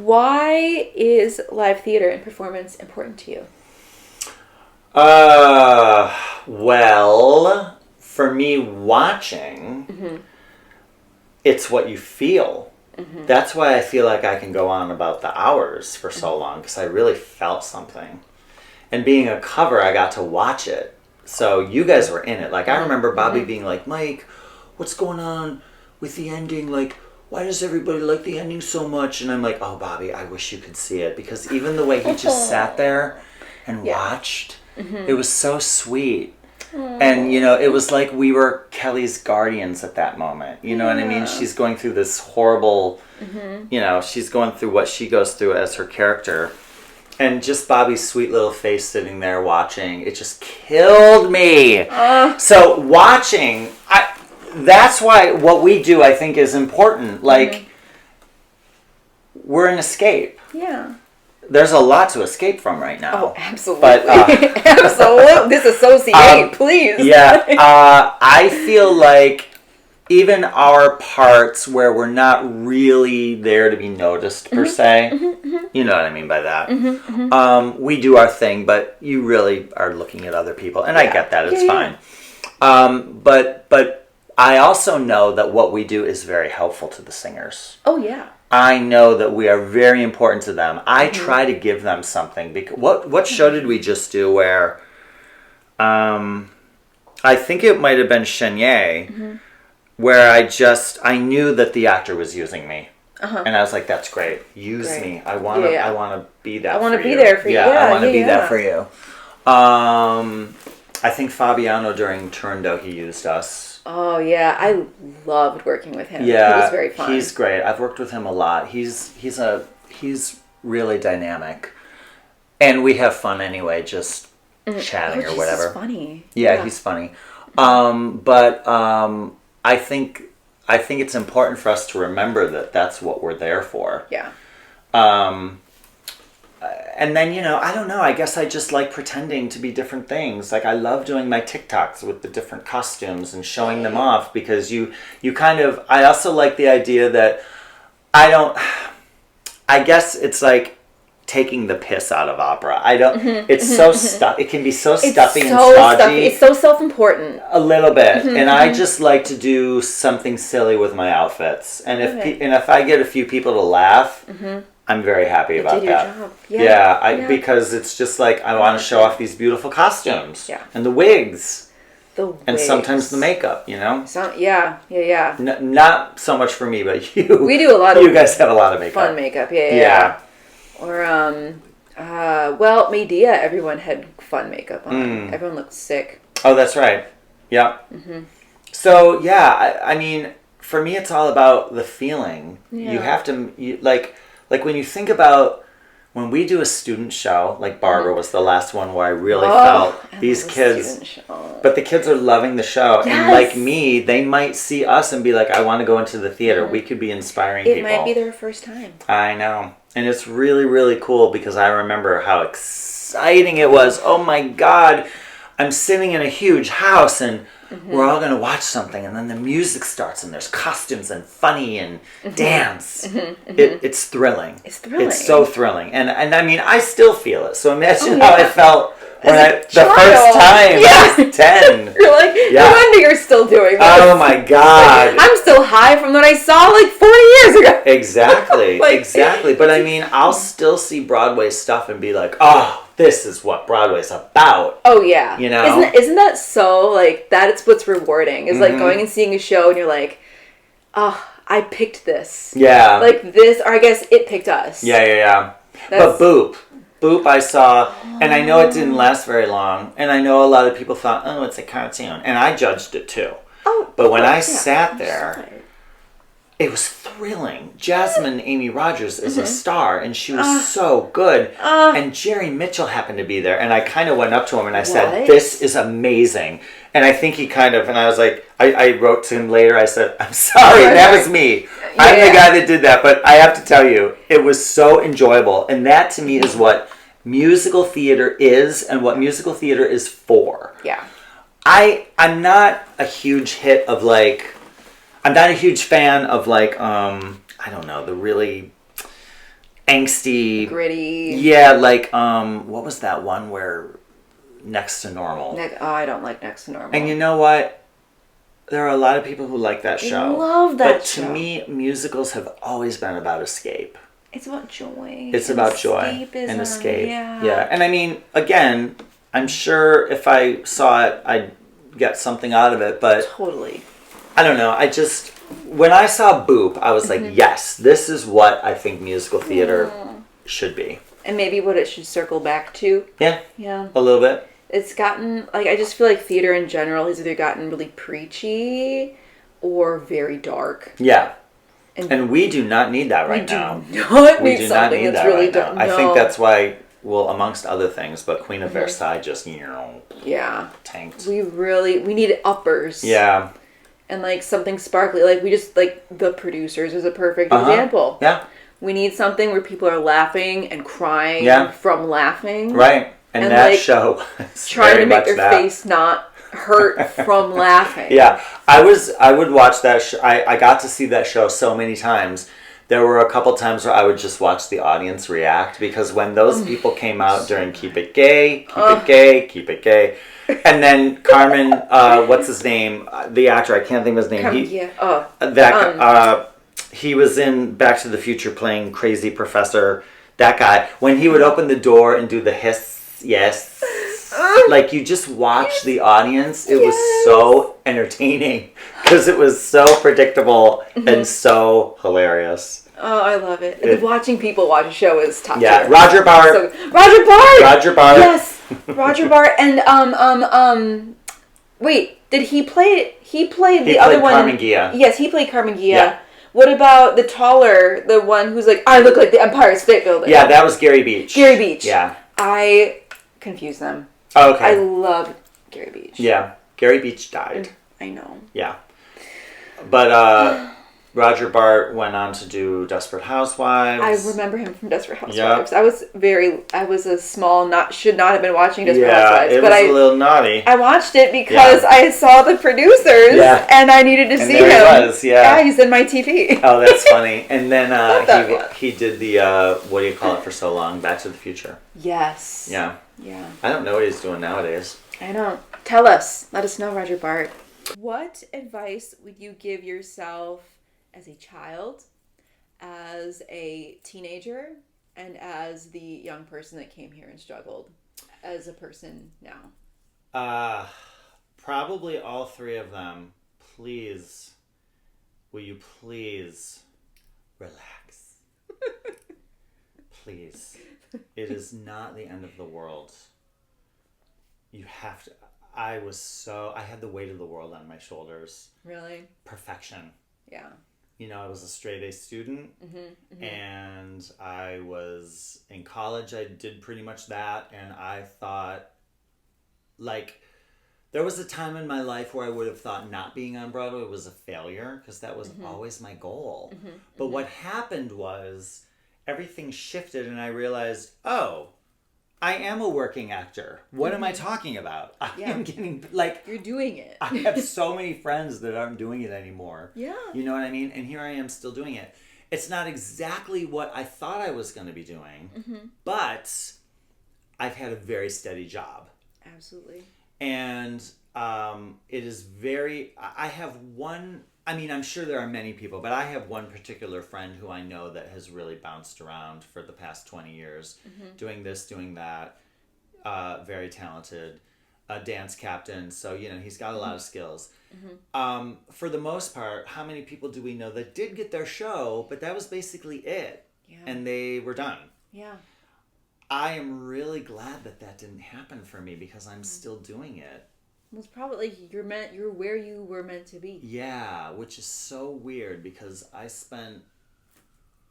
Why is live theater and performance important to you? Well, for me, watching, it's what you feel. That's why I feel like I can go on about the hours for so long, because I really felt something. And being a cover, I got to watch it. So you guys were in it. Like, I remember Bobby being like, Mike, what's going on with the ending? Like, why does everybody like the ending so much? And I'm like, oh, Bobby, I wish you could see it. Because even the way he just sat there and watched, it was so sweet. And, you know, it was like we were Kelly's guardians at that moment. You know what I mean? She's going through this horrible, you know, she's going through what she goes through as her character. And just Bobby's sweet little face sitting there watching, it just killed me. So watching, that's why what we do, I think, is important. Like, we're an escape. Yeah. There's a lot to escape from right now. Oh, absolutely. But, absolutely. Disassociate, please. Yeah. I feel like even our parts where we're not really there to be noticed, per se, you know what I mean by that. We do our thing, but you really are looking at other people. And I get that. It's fine. But I also know that what we do is very helpful to the singers. Oh, yeah. I know that we are very important to them. I try to give them something. Because what show did we just do where I think it might have been Chenier, where I knew that the actor was using me. And I was like, that's great. Use me. I want to be that for you. I want to be there for you. Yeah, I want to be that for you. I think Fabiano during Turndo, he used us. Oh, yeah. I loved working with him. Yeah, he was very fun. He's great. I've worked with him a lot. He's really dynamic. And we have fun anyway, just chatting or whatever. He's funny. Yeah, he's funny. But I think it's important for us to remember that that's what we're there for. Yeah. And then, you know, I don't know, I guess I just like pretending to be different things. Like, I love doing my TikToks with the different costumes and showing them off, because you kind of, I also like the idea that I guess it's like taking the piss out of opera. It's so it can be so stuffy and stodgy. It's so self-important. A little bit. And I just like to do something silly with my outfits. And if I get a few people to laugh, I'm very happy about that. Job. Because it's just like, I want to show off these beautiful costumes. Yeah. And the wigs. And sometimes the makeup, you know? Yeah. Not so much for me, but you. We do a lot of you guys have a lot of makeup. fun makeup, yeah. Or, well, Medea, everyone had fun makeup on. Everyone looked sick. Oh, that's right. Yeah. So, yeah, I mean, for me, it's all about the feeling. Yeah. You have to, like when you think about when we do a student show, like Barbara was the last one where I really felt these kids, but the kids are loving the show. Yes. And like me, they might see us and be like, I want to go into the theater. We could be inspiring people. It might be their first time. I know. And it's really, really cool, because I remember how exciting it was. Oh my God, I'm sitting in a huge house and we're all going to watch something, and then the music starts and there's costumes and funny and dance. It's thrilling. It's thrilling. It's so thrilling. And I mean, I still feel it. So imagine how I felt when the first time I was 10. You're like, no wonder you're still doing this. Oh my God. I'm still high from what I saw like 40 years ago. Exactly. Exactly. But I mean, I'll still see Broadway stuff and be like, oh, this is what Broadway's about. Oh, yeah. You know? Isn't that so, like, that's what's rewarding, is like going and seeing a show and you're like, oh, I picked this. Yeah. Like this, or I guess it picked us. Yeah. But Boop I saw, and I know it didn't last very long, and I know a lot of people thought, oh, it's a cartoon, and I judged it too. Oh. But when I sat there, it was thrilling. Jasmine Amy Rogers is a star, and she was so good. And Jerry Mitchell happened to be there, and I kind of went up to him and I said, this is amazing. And I think he kind of, and I was like, I wrote to him later, I said, I'm sorry, that was me. I'm the guy that did that, but I have to tell you, it was so enjoyable. And that to me is what musical theater is, and what musical theater is for. Yeah. I'm not a huge hit of like, I'm not a huge fan of like, I don't know, the really angsty, gritty. Yeah, like what was that one where Next to Normal? I don't like Next to Normal. And you know what? There are a lot of people who like that show. Love that show. But to me, musicals have always been about escape. It's about joy. It's about joy and escape. Yeah. And I mean, again, I'm sure if I saw it, I'd get something out of it. But totally. I don't know. When I saw Boop, I was like, yes, this is what I think musical theater should be. And maybe what it should circle back to. Yeah. Yeah. A little bit. It's gotten, like, I just feel like theater in general has either gotten really preachy or very dark. Yeah. And we do not need that right now. We do not need something that's really dark. I think that's why, well, amongst other things, but Queen of Versailles just, tanked. We need uppers. Yeah. And, like, something sparkly. Like, we just, like, The Producers is a perfect example. Yeah. We need something where people are laughing and crying from laughing. Right. And that like, show is trying to make their face not hurt from laughing. Yeah. I would watch that show. I got to see that show so many times. There were a couple times where I would just watch the audience react because when those people came out during Keep It Gay, Keep It Gay, and then Carmen, what's his name? The actor, I can't think of his name. He was in Back to the Future playing Crazy Professor. That guy, when he would open the door and do the hiss, yes, like you just watch the audience. It was so entertaining because it was so predictable and so hilarious. Oh, I love it. Watching people watch a show is top tier. Roger Bart. Roger Bart. Roger Bart. Yes, Roger Bart. And wait, did he play it? He played the other one. Carmen Gia. Yes, he played Carmen Gia. Yeah. What about the one who's like, I look like the Empire State Building? Yeah, that was Gary Beach. Gary Beach. Yeah. I confuse them. Oh, okay. I love Gary Beach. Yeah. Gary Beach died. I know. Yeah. But Roger Bart went on to do Desperate Housewives. I remember him from Desperate Housewives. Yep. I was a small, should not have been watching Desperate Housewives. It was a little naughty. I watched it because I saw the producers and I needed to see him. There he was, Yeah, he's in my TV. Oh, that's funny. And then he did the, what do you call it for so long? Back to the Future. Yes. Yeah. Yeah. I don't know what he's doing nowadays. I know. Tell us. Let us know, Roger Bart. What advice would you give yourself as a child, as a teenager, and as the young person that came here and struggled as a person now? Probably all three of them. Please, will you please relax? Please. It is not the end of the world. You have to. I had the weight of the world on my shoulders. Really? Perfection. Yeah. You know, I was a straight A student, and I was in college. I did pretty much that, and I thought, like, there was a time in my life where I would have thought not being on Broadway was a failure, because that was always my goal. But what happened was everything shifted, and I realized, oh, I am a working actor. What am I talking about? I am getting, like... You're doing it. I have so many friends that aren't doing it anymore. Yeah. You know what I mean? And here I am still doing it. It's not exactly what I thought I was going to be doing, but I've had a very steady job. Absolutely. And it is very... I have one... I mean, I'm sure there are many people, but I have one particular friend who I know that has really bounced around for the past 20 years, doing this, doing that, very talented, a dance captain, so, you know, he's got a lot of skills. For the most part, how many people do we know that did get their show, but that was basically it, and they were done? Yeah. I am really glad that didn't happen for me because I'm still doing it. Well, it's probably you're where you were meant to be. Yeah, which is so weird because I spent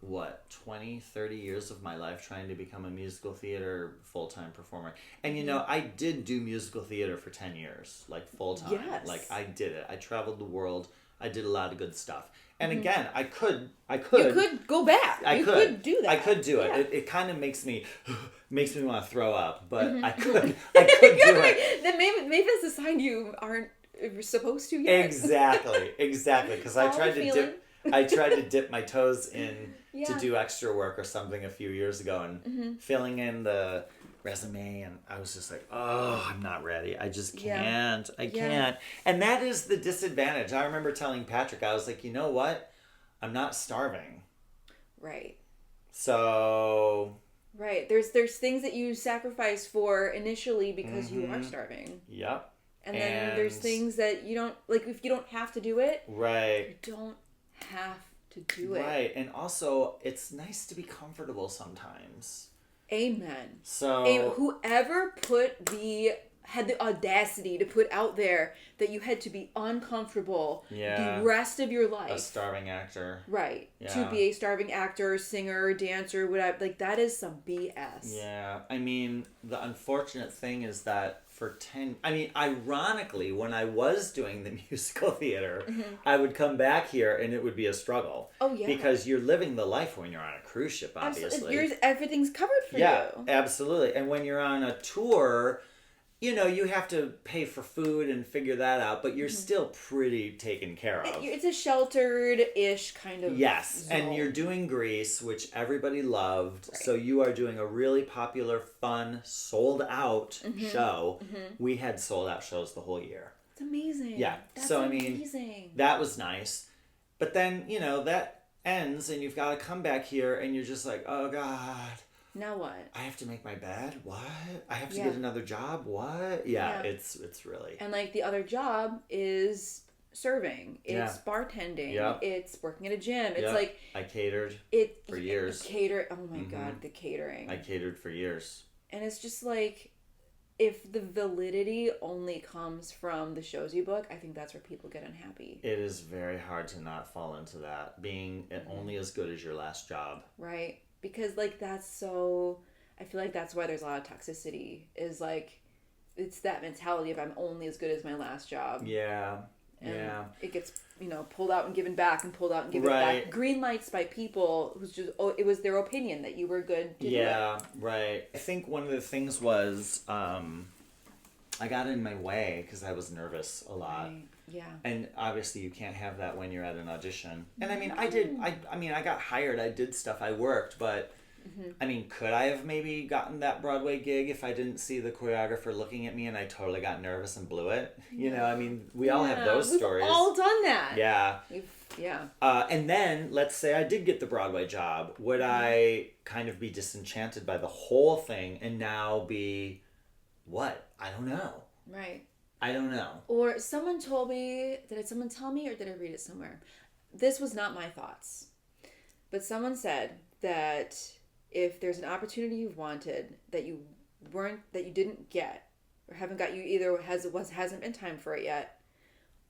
20, 30 years of my life trying to become a musical theater full-time performer. And you know, I did do musical theater for 10 years, like full-time. Yes. Like I did it. I traveled the world. I did a lot of good stuff. And again, I could. You could go back. You could do that. I could do it. It kind of makes me want to throw up, but I could do it. Then maybe it's a sign you aren't supposed to yet. Exactly. Because I tried to dip. I tried to dip my toes in Yeah. to do extra work or something a few years ago and filling in the resume, and I was just like, oh, I'm not ready. I just can't. I can't. And that is the disadvantage. I remember telling Patrick, I was like, you know what? I'm not starving. Right. So... Right. There's things that you sacrifice for initially because you are starving. Yep. And then there's things that you don't, like, if you don't have to do it. Right. You don't have to do it. Right. And also, it's nice to be comfortable sometimes. Amen. So... whoever had the audacity to put out there that you had to be uncomfortable the rest of your life. A starving actor. Right. Yeah. To be a starving actor, singer, dancer, whatever. Like, that is some BS. Yeah. I mean, the unfortunate thing is that ironically, when I was doing the musical theater, I would come back here and it would be a struggle. Oh, yeah. Because you're living the life when you're on a cruise ship, obviously. Everything's covered for you. Yeah, absolutely. And when you're on a tour... You know, you have to pay for food and figure that out, but you're still pretty taken care of. It's a sheltered-ish kind of zone. And you're doing Grease, which everybody loved. Right. So you are doing a really popular, fun, sold-out show. We had sold-out shows the whole year. It's amazing. Yeah. That's amazing. That was nice. But then, you know, that ends, and you've got to come back here, and you're just like, oh, God... Now what? I have to make my bed? What? I have to get another job? What? Yeah, it's really... And, like, the other job is serving. It's bartending. Yep. It's working at a gym. It's like... I catered for years. Oh, my God, the catering. I catered for years. And it's just like, if the validity only comes from the shows you book, I think that's where people get unhappy. It is very hard to not fall into that. Being only as good as your last job. Right. Because, like, that's so... I feel like that's why there's a lot of toxicity. Is, like, it's that mentality of I'm only as good as my last job. Yeah. And it gets, you know, pulled out and given back and pulled out and given back. Green lights by people who's just... it was their opinion that you were good to do it. Yeah, right. I think one of the things was... I got in my way because I was nervous a lot. Right. Yeah. And obviously you can't have that when you're at an audition. And I mean, I got hired, I did stuff, I worked, but I mean, could I have maybe gotten that Broadway gig if I didn't see the choreographer looking at me and I totally got nervous and blew it? You know, I mean, we all have those stories. We've all done that. Yeah. Yeah. And then, let's say I did get the Broadway job. Would I kind of be disenchanted by the whole thing and now be, what? I don't know. Right. I don't know. Or someone told me, did someone tell me or did I read it somewhere? This was not my thoughts. But someone said that if there's an opportunity you've wanted that you didn't get or haven't got, you either hasn't been time for it yet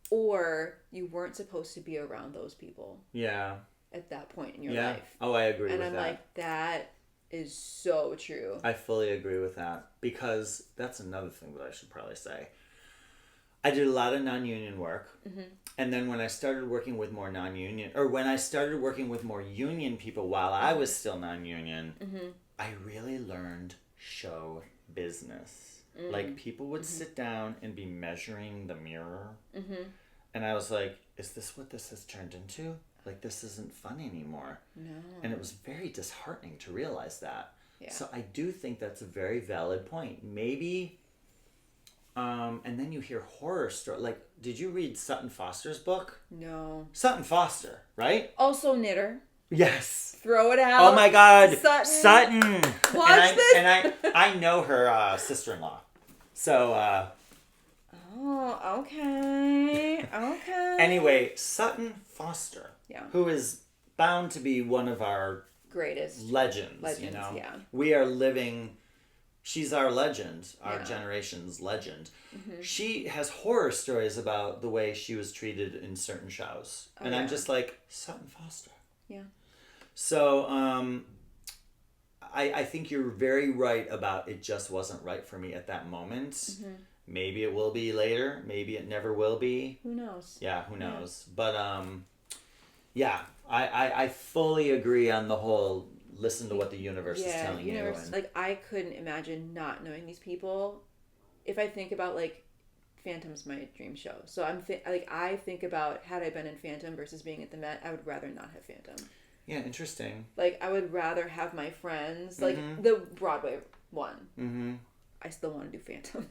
or you weren't supposed to be around those people. Yeah. At that point in your life. Oh, I agree with that. And I'm like, that is so true. I fully agree with that because that's another thing that I should probably say. I did a lot of non-union work. And then when I started working with more union people while I was still non-union, I really learned show business. Like, people would sit down and be measuring the mirror. And I was like, is this what this has turned into? Like, this isn't fun anymore. No. And it was very disheartening to realize that. Yeah. So I do think that's a very valid point. Maybe... and then you hear horror stories. Like, did you read Sutton Foster's book? No. Sutton Foster, right? Also knitter. Yes. Throw it out. Oh my God. Sutton. Watch this. And I know her sister-in-law. So, Oh, okay. Okay. Anyway, Sutton Foster. Yeah. Who is bound to be one of our... greatest. Legends, you know? Yeah. We are living... She's our legend, our generation's legend. She has horror stories about the way she was treated in certain shows. And I'm just like, Sutton Foster. Yeah. So, I think you're very right about it just wasn't right for me at that moment. Maybe it will be later. Maybe it never will be. Who knows? Yeah, who knows? But, I fully agree on the whole... Listen to what the universe is telling you. And... Like, I couldn't imagine not knowing these people. If I think about, like, Phantom's my dream show. So I think about, had I been in Phantom versus being at the Met, I would rather not have Phantom. Yeah, interesting. Like, I would rather have my friends, like the Broadway one. Mm-hmm. I still want to do Phantom.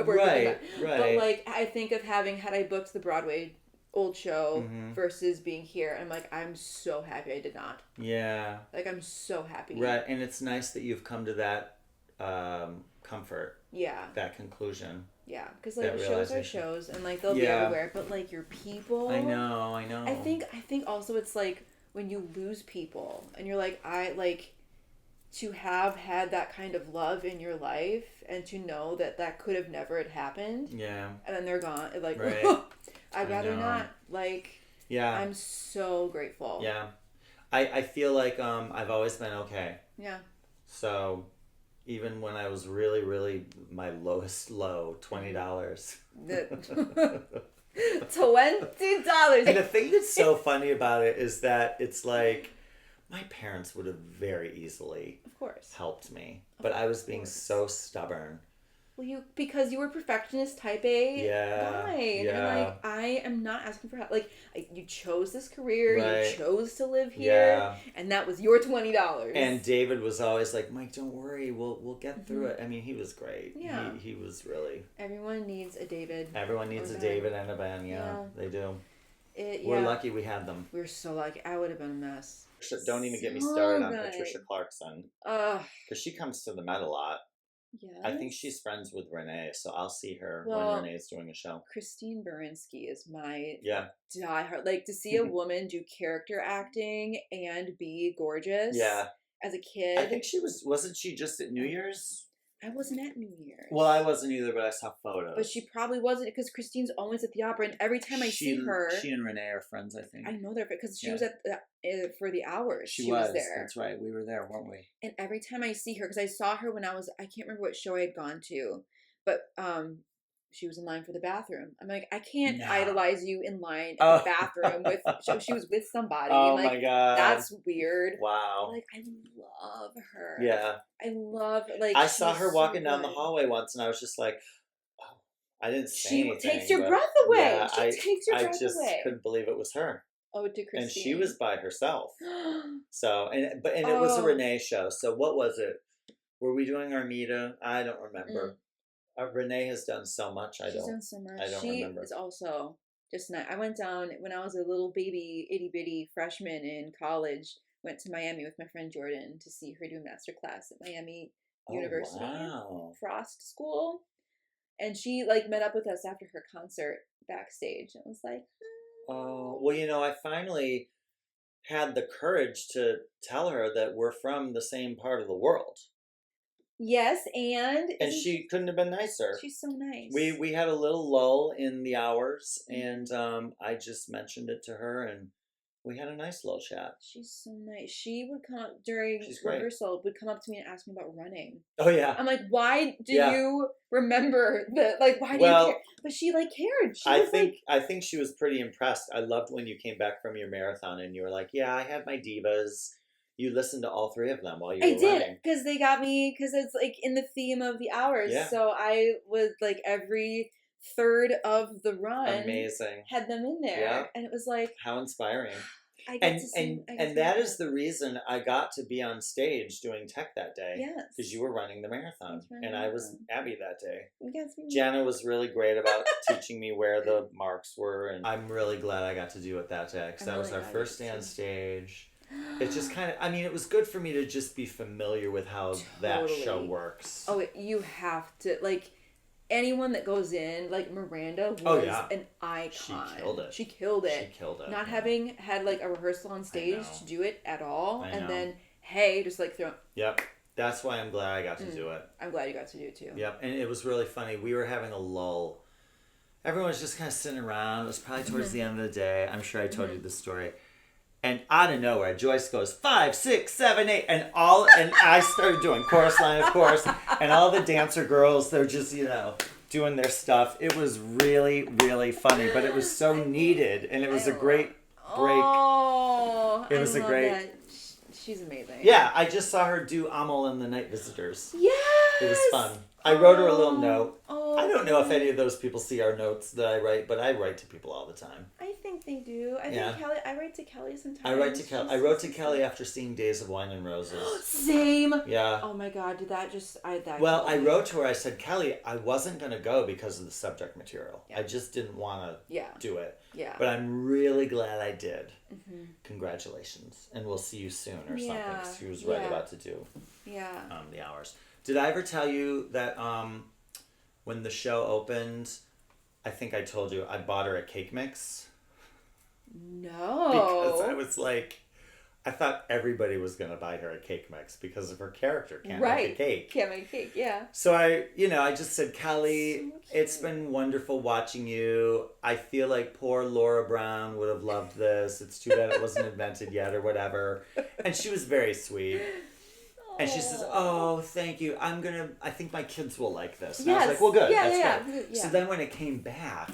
Right. But like, I think of had I booked the Broadway old show versus being here, and I'm like, I'm so happy I did not. Yeah. Like, I'm so happy. Right, and it's nice that you've come to that comfort. Yeah. That conclusion. Yeah, because like shows are shows, and like they'll be everywhere, but like your people. I know. I think also it's like when you lose people, and you're like, to have had that kind of love in your life, and to know that could have never had happened. Yeah. And then they're gone. Like, right. I'd rather not. Like. Yeah. I'm so grateful. Yeah. I feel like I've always been okay. Yeah. So, even when I was really, really my lowest low, $20. $20. And the thing that's so funny about it is that it's like, my parents would have very easily, of course, helped me, but I was being so stubborn. Well, because you were perfectionist, type A guy. And you're like, I am not asking for help. Like, you chose this career, you chose to live here, and that was your $20. And David was always like, Mike, don't worry, we'll get through it. I mean, he was great. Yeah. He was really... Everyone needs a David. Everyone needs a David and a Ben, yeah. They do. We're lucky we had them. We're so lucky. I would have been a mess. Don't even get me started on Patricia Clarkson. Because she comes to the Met a lot. Yes. I think she's friends with Renee, so I'll see her when Renee's doing a show. Christine Baranski is my diehard. Like, to see a woman do character acting and be gorgeous. Yeah. As a kid. I think wasn't she just at New Year's? I wasn't at New Year's. Well, I wasn't either, but I saw photos. But she probably wasn't, because Christine's always at the opera, and every time I see her... She and Renee are friends, I think. I know they're... Because she was at for the hours. She was there. That's right. We were there, weren't we? And every time I see her, because I saw her when I can't remember what show I had gone to, but she was in line for the bathroom. I'm like, I can't idolize you in line at the bathroom with... She was with somebody. Oh, like, my God. That's weird. Wow. Like, I love her. Yeah. I love... Like, I saw her walking down the hallway once, and I was just like, oh, I didn't say anything. She takes your breath away. Yeah, she takes your breath away. I just couldn't believe it was her. Oh, to Christine. And she was by herself. So, and it was a Renee show. So what was it? Were we doing Armida? I don't remember. Renee has done so much. She's done so much. I don't remember. She is also just not. I went down when I was a little baby, itty bitty freshman in college. Went to Miami with my friend Jordan to see her do a master class at Miami University Frost School, and she like met up with us after her concert backstage, and was like, "Oh, well, I finally had the courage to tell her that we're from the same part of the world." Yes, and she couldn't have been nicer. She's so nice. We had a little lull in the hours, and I just mentioned it to her, and we had a nice little chat. She's so nice. She would come during rehearsal, would come up to me and ask me about running. Oh yeah. I'm like, why do you remember that? Like, why do you care? But she like cared. I think she was pretty impressed. I loved when you came back from your marathon and you were like, yeah, I had my divas. You listened to all three of them while you were running. I did, because they got me, because it's like in the theme of the hours. Yeah. So I was like every third of the run. Amazing. Had them in there. Yeah. And it was like... How inspiring. And that is the reason I got to be on stage doing tech that day. Yes. Because you were running the marathon. And I was Abby that day. Yes, Jana was really great about teaching me where the marks were. And I'm really glad I got to do it that day. Because that was our first day on stage. It just kind of, it was good for me to just be familiar with how that show works. Oh, you have to, like, anyone that goes in, like Miranda was an icon. She killed it. Not having had, like, a rehearsal on stage to do it at all. And then, just, like, throw... Yep. That's why I'm glad I got to do it. I'm glad you got to do it, too. Yep. And it was really funny. We were having a lull. Everyone was just kind of sitting around. It was probably towards the end of the day. I'm sure I told you this story. And out of nowhere, Joyce goes 5, 6, 7, 8, and I started doing chorus line, of course, and all the dancer girls, they're just doing their stuff. It was really, really funny, but it was so needed, and it was a great break. Oh, it was a great. That. She's amazing. Yeah, I just saw her do Amal and the Night Visitors. Yes, it was fun. I wrote her a little note. Oh, I don't know if any of those people see our notes that I write, but I write to people all the time. I think they do. I think Kelly. I write to Kelly sometimes. I write to Kelly. I wrote to Kelly after seeing Days of Wine and Roses. Same. Yeah. Oh my God! Did that just? Well, I wrote to her. I said, Kelly, I wasn't going to go because of the subject material. Yeah. I just didn't want to do it. Yeah. But I'm really glad I did. Mm-hmm. Congratulations, and we'll see you soon or something. 'Cause she was right about to do. Yeah. The hours. Did I ever tell you that when the show opened, I think I told you I bought her a cake mix? No. Because I was like, I thought everybody was going to buy her a cake mix because of her character. Can't make a cake. Can't make a cake, yeah. So I just said, Kelly, it's been wonderful watching you. I feel like poor Laura Brown would have loved this. It's too bad it wasn't invented yet or whatever. And she was very sweet. And she says, oh, thank you. I think my kids will like this. And I was like, well, good. That's good. Yeah. So then when it came back,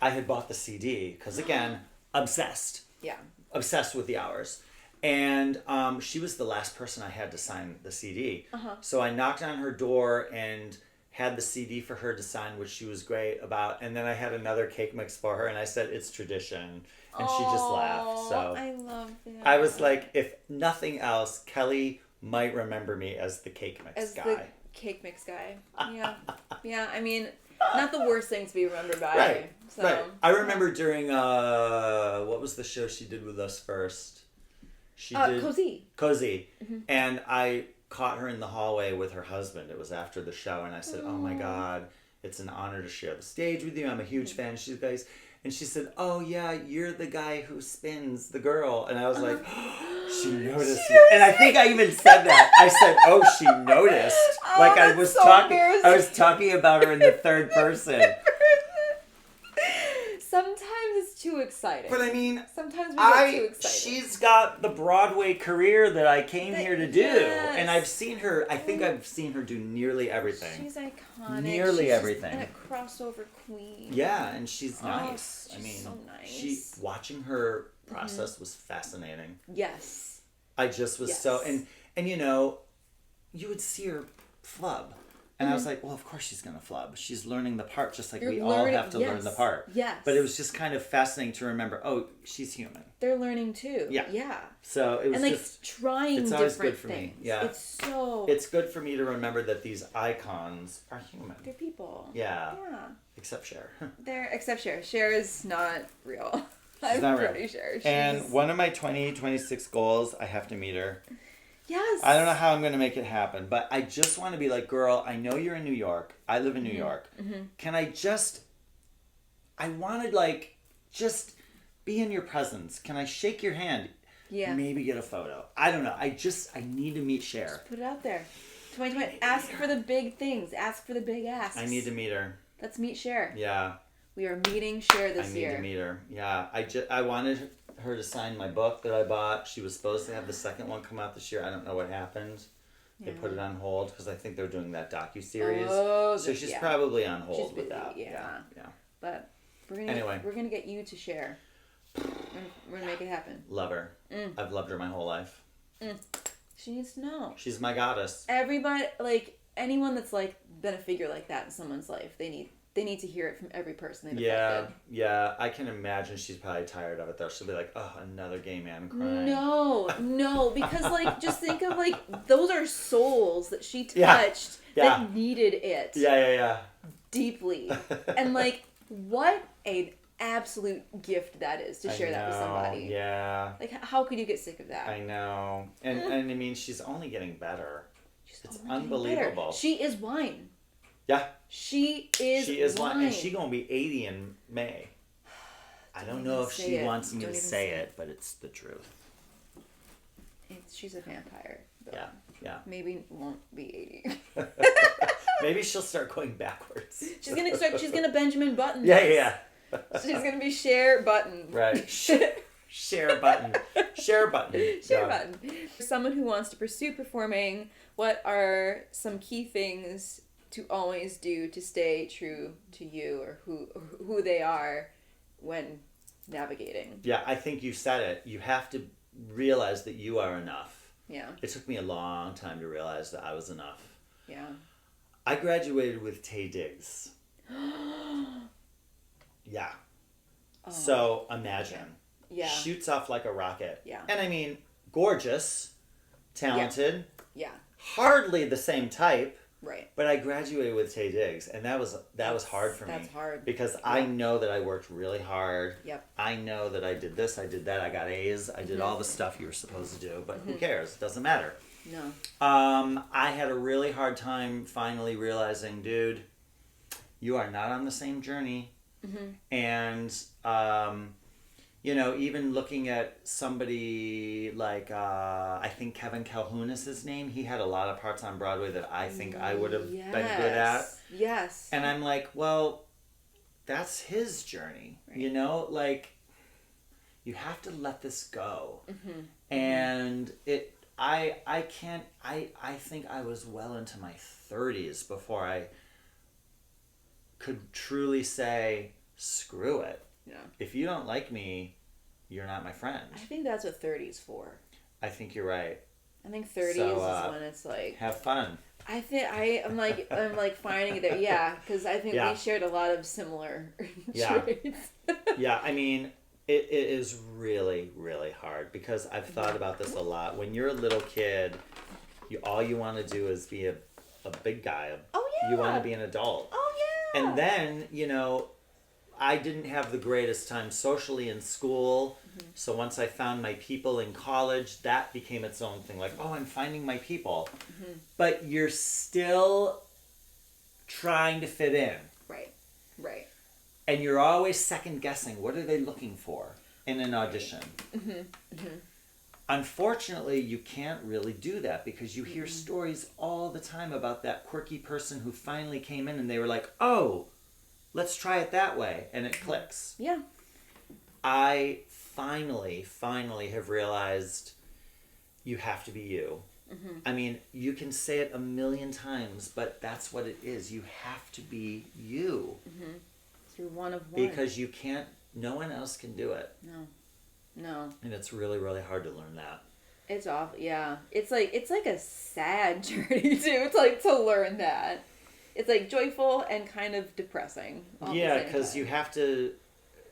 I had bought the CD. Because again, obsessed. Yeah. Obsessed with the hours. And she was the last person I had to sign the CD. Uh-huh. So I knocked on her door and had the CD for her to sign, which she was great about. And then I had another cake mix for her. And I said, it's tradition. And she just laughed. So I love that. I was like, if nothing else, Kelly might remember me as the cake mix guy. The cake mix guy. Yeah. Yeah, I mean, not the worst thing to be remembered by. Right. So. Right. I remember during, what was the show she did with us first? She did Cozy. Mm-hmm. And I caught her in the hallway with her husband. It was after the show. And I said, oh my God, it's an honor to share the stage with you. I'm a huge fan. She's guys. And she said, oh yeah, you're the guy who spins the girl. And I was like, oh, she noticed me. And I think I even said that. I said, oh, she noticed. Like I was talking about her in the third person. Sometimes it's too exciting. But I mean, sometimes we get too excited. She's got the Broadway career that I came here to do. Yes. And I've seen her, I think I've seen her do nearly everything. She's iconic. Nearly everything. And a crossover queen. Yeah, and she's nice. She's so nice. Watching her process was fascinating. Yes. I just was so, and you know, you would see her flub. And I was like, well, of course she's going to flub. She's learning the part just like we all have to learn the part. Yes. But it was just kind of fascinating to remember, oh, she's human. They're learning too. Yeah. Yeah. So it was trying it's different always good for things. Me. Yeah. It's good for me to remember that these icons are human. They're people. Yeah. Yeah. Except Cher. Except Cher. Cher is not real. I'm pretty sure. And one of my 2026 goals, I have to meet her. Yes. I don't know how I'm going to make it happen, but I just want to be like, girl, I know you're in New York. I live in New York. Mm-hmm. Can I want to just be in your presence. Can I shake your hand? Yeah. Maybe get a photo. I don't know. I need to meet Cher. Just put it out there. 2020. Ask for the big things. Ask for the big asks. I need to meet her. Let's meet Cher. Yeah. We are meeting Cher this year. I need to meet her. Yeah. I wanted her to sign my book that I bought. She was supposed to have the second one come out this year. I don't know what happened. They put it on hold because I think they're doing that docuseries. Oh, so she's probably on hold with that. Yeah. But we're gonna get you to Cher. We're gonna make it happen. Love her. I've loved her my whole life. She needs to know. She's my goddess. Everybody, anyone that's been a figure like that in someone's life, they need to hear it from every person they've affected. Yeah. I can imagine she's probably tired of it, though. She'll be like, oh, another gay man crying. No. Because, just think of, those are souls that she touched that needed it. Yeah. Deeply. And, what an absolute gift that is to share that with somebody. Yeah. How could you get sick of that? I know. And I mean, she's only getting better. It's unbelievable. Better. She is wine. Yeah. She is wine. And she's going to be 80 in May. I don't know if she wants me to say it, but it's the truth. She's a vampire. Yeah. Maybe won't be 80. Maybe she'll start going backwards. She's gonna Benjamin Button. Yeah. She's gonna be Cher Button. Right. Cher Button. Cher Button. Cher Button. For someone who wants to pursue performing, what are some key things to always do to stay true to you or who they are when navigating? Yeah, I think you said it. You have to realize that you are enough. Yeah. It took me a long time to realize that I was enough. Yeah. I graduated with Taye Diggs. Yeah. Oh, So imagine. yeah. Shoots off like a rocket. Yeah. And I mean, gorgeous, talented, Yeah. hardly the same type. Right. But I graduated with Tay Diggs, and that was hard for me. That's hard. Because I know that I worked really hard. Yep. I know that I did this, I did that, I got A's, I did all the stuff you were supposed to do, but who cares? It doesn't matter. No. I had a really hard time finally realizing, dude, you are not on the same journey. And, you know, even looking at somebody like, I think Kevin Calhoun is his name. He had a lot of parts on Broadway that I think I would have been good at. Yes. And I'm like, well, that's his journey. Right. You know, like, you have to let this go. And I think I was well into my 30s before I could truly say, screw it. Yeah. If you don't like me, you're not my friend. I think that's what 30's for. I think you're right. I think 30s is when it's like... Have fun. I think I'm like finding it there. Yeah, because I think we shared a lot of similar traits. Yeah, I mean, it is really, really hard because I've thought about this a lot. When you're a little kid, all you want to do is be a big guy. Oh, yeah. You want to be an adult. Oh, yeah. And then, you know, I didn't have the greatest time socially in school. So once I found my people in college, that became its own thing. Like, oh, I'm finding my people. But you're still trying to fit in. Right. And you're always second guessing. What are they looking for in an audition? Unfortunately, you can't really do that because you hear stories all the time about that quirky person who finally came in and they were like, oh, let's try it that way. And it clicks. Yeah. I finally have realized you have to be you. I mean, you can say it a million times, but that's what it is. You have to be you. You're one of one. Because you can't, no one else can do it. No. And it's really, really hard to learn that. It's awful. Yeah. It's like a sad journey too. It's like to learn that. It's like joyful and kind of depressing. Yeah, because you have to,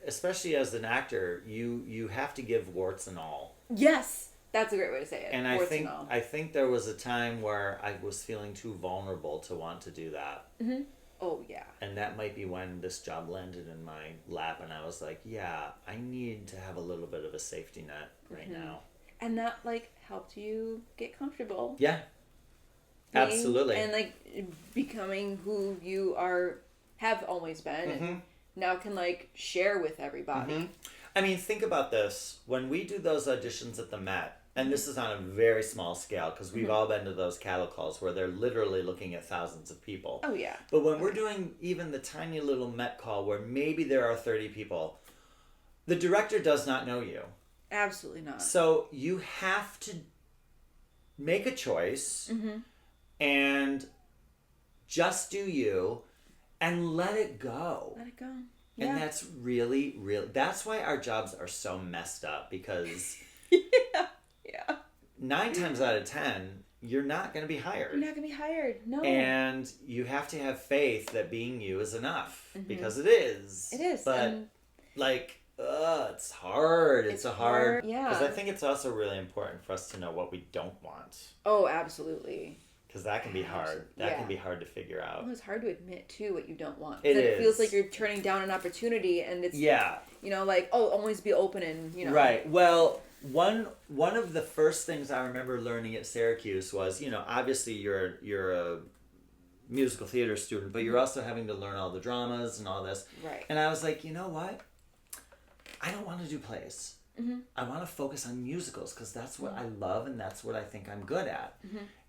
especially as an actor, you have to give warts and all. Yes, that's a great way to say it. And I think there was a time where I was feeling too vulnerable to want to do that. Oh yeah. And that might be when this job landed in my lap, and I was like, yeah, I need to have a little bit of a safety net right now. And that like helped you get comfortable. Yeah. Absolutely. And like becoming who you have always been. Now can like share with everybody. I mean, think about this. When we do those auditions at the Met, and this is on a very small scale because we've all been to those cattle calls where they're literally looking at thousands of people. Oh, yeah. But when we're doing even the tiny little Met call where maybe there are 30 people, the director does not know you. Absolutely not. So you have to make a choice and just do you and let it go. Let it go. Yeah. And that's really, that's why our jobs are so messed up because... Yeah. 9 times out of 10, you're not going to be hired. You're not going to be hired. No. And you have to have faith that being you is enough because it is. It is. But it's hard. It's a hard. Yeah. Because I think it's also really important for us to know what we don't want. Oh, absolutely. Because that can be hard. That can be hard to figure out. Well, it's hard to admit too what you don't want. It feels like you're turning down an opportunity, and it's like always be open and Right. Well. One of the first things I remember learning at Syracuse was, obviously you're a musical theater student, but you're also having to learn all the dramas and all this. Right. And I was like, you know what? I don't want to do plays. I want to focus on musicals because that's what I love and that's what I think I'm good at.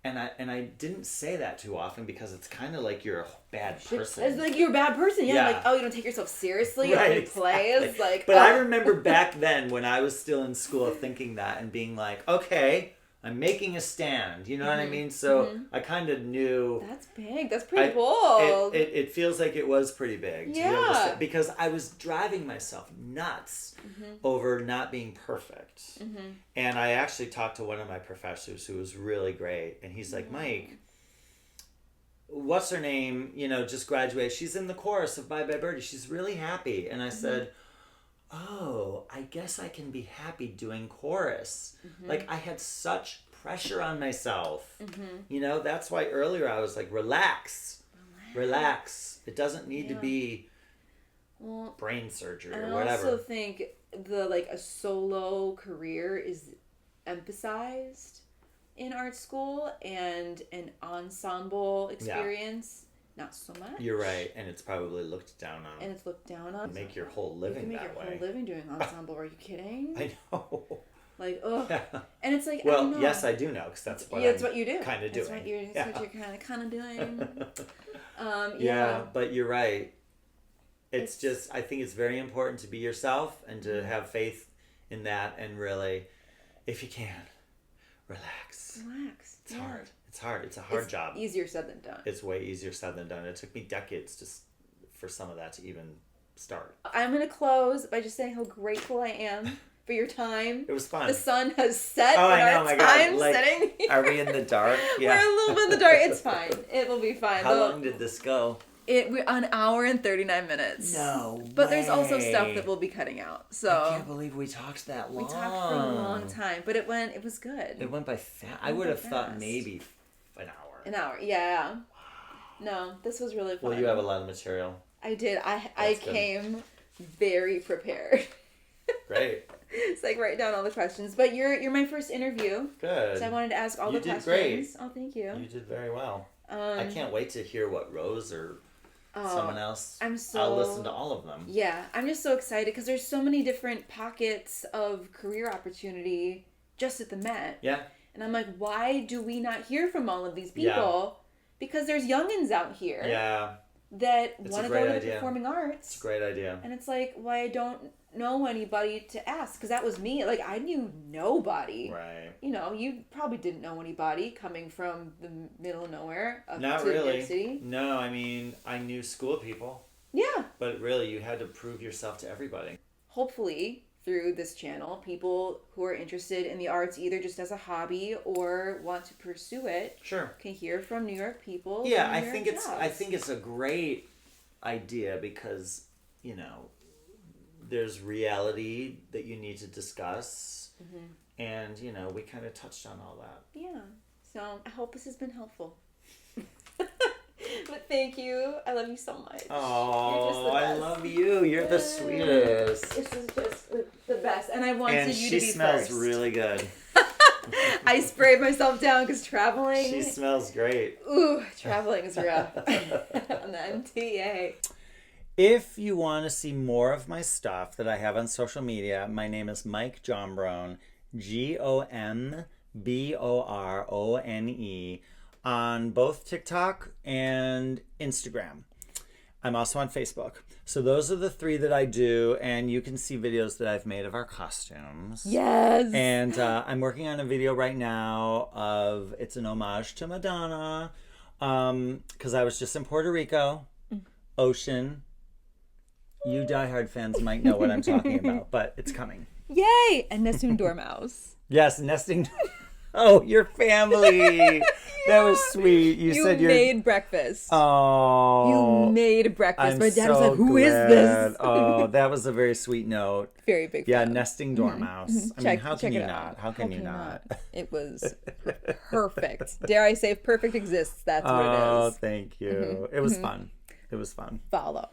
And I didn't say that too often because it's kind of like you're a bad person. It's like you're a bad person. Yeah. Like, oh, you don't take yourself seriously. Right, in plays. Like, but I remember back then when I was still in school thinking that and being like, okay, I'm making a stand. You know what I mean? So I kind of knew. That's big. That's pretty bold. It feels like it was pretty big. Yeah. To be able to say, because I was driving myself nuts over not being perfect. And I actually talked to one of my professors who was really great. And he's like, Mike, what's her name, just graduated. She's in the chorus of Bye Bye Birdie. She's really happy. And I said, oh, I guess I can be happy doing chorus. Like, I had such pressure on myself. That's why earlier I was like, relax. It doesn't need to be brain surgery or whatever. I also think a solo career is emphasized in art school, and an ensemble experience not so much. You're right, and it's probably looked down on. And it's looked down on. You make your whole living that way. You can make your whole living doing ensemble. Are you kidding? I know. Like, ugh. And it's like, well, I don't know. yes, I do know, because that's what you do. Kind of doing. That's what you're kind of doing. Yeah, but you're right. It's just, I think it's very important to be yourself and to have faith in that, and really, if you can, relax. It's hard. It's hard. It's a hard job. Easier said than done. It's way easier said than done. It took me decades for some of that to even start. I'm going to close by just saying how grateful I am for your time. It was fun. The sun has set. Oh, I know. My God. Sitting here. Are we in the dark? Yeah. We're a little bit in the dark. It's fine. It will be fine. How long did this go? We're an hour and 39 minutes. No But there's also stuff that we'll be cutting out. So I can't believe we talked that long. We talked for a long time, but it was good. It went by fast. I would have thought maybe an hour. An hour, yeah. Wow. No, this was really fun. Well, you have a lot of material. I did. I came very prepared. Great. It's like write down all the questions. But you're my first interview. Good. So I wanted to ask all the questions. You did great. Oh, thank you. You did very well. I can't wait to hear what Rose or someone else. I'll listen to all of them. Yeah, I'm just so excited because there's so many different pockets of career opportunity just at the Met. Yeah. And I'm like, why do we not hear from all of these people? Yeah. Because there's youngins out here. Yeah. That want to go to the performing arts. It's a great idea. And it's like, why I don't know anybody to ask, because that was me. Like, I knew nobody. Right. You probably didn't know anybody coming from the middle of nowhere up Not to really. New York City. No, I mean, I knew school people. Yeah. But really, you had to prove yourself to everybody. Hopefully, through this channel, people who are interested in the arts, either just as a hobby or want to pursue it, can hear from New York people. Yeah, I think it's a great idea because, there's reality that you need to discuss. And, we kind of touched on all that. Yeah. So I hope this has been helpful. But thank you. I love you so much. Oh, I love you. You're the sweetest. This is just the best. And I wanted you to be first. And she smells really good. I sprayed myself down because traveling. She smells great. Ooh, traveling is rough. On the MTA. If you want to see more of my stuff that I have on social media, my name is Mike Gomborone, Gomborone, on both TikTok and Instagram. I'm also on Facebook. So those are the three that I do, and you can see videos that I've made of our costumes. Yes! And I'm working on a video right now it's an homage to Madonna, because I was just in Puerto Rico, ocean. You diehard fans might know what I'm talking about, but it's coming. Yay! And nesting dormouse. Yes, nesting. Oh, your family. That was sweet. You said you made breakfast. Oh. You made breakfast. My dad was like, "Who is this?" Oh, that was a very sweet note. Very big fan. Yeah, nesting dormouse. I mean, how can you not? How can you not? It was perfect. Dare I say, if perfect exists, that's what it is. Oh, thank you. It was fun. It was fun. Follow.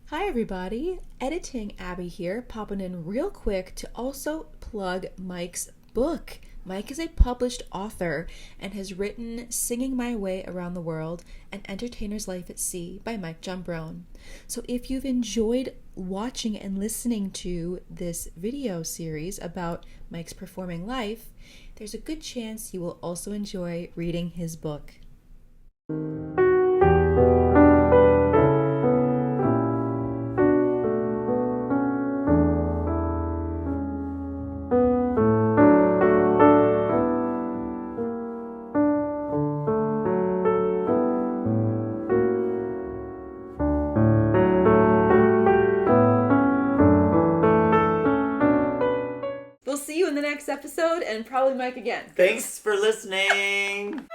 Hi everybody, Editing Abby here, popping in real quick to also plug Mike's book. Mike is a published author and has written Singing My Way Around the World, An Entertainer's Life at Sea by Mike Gomborone. So if you've enjoyed watching and listening to this video series about Mike's performing life, there's a good chance you will also enjoy reading his book. We'll see you in the next episode, and probably Mike again. Thanks for listening.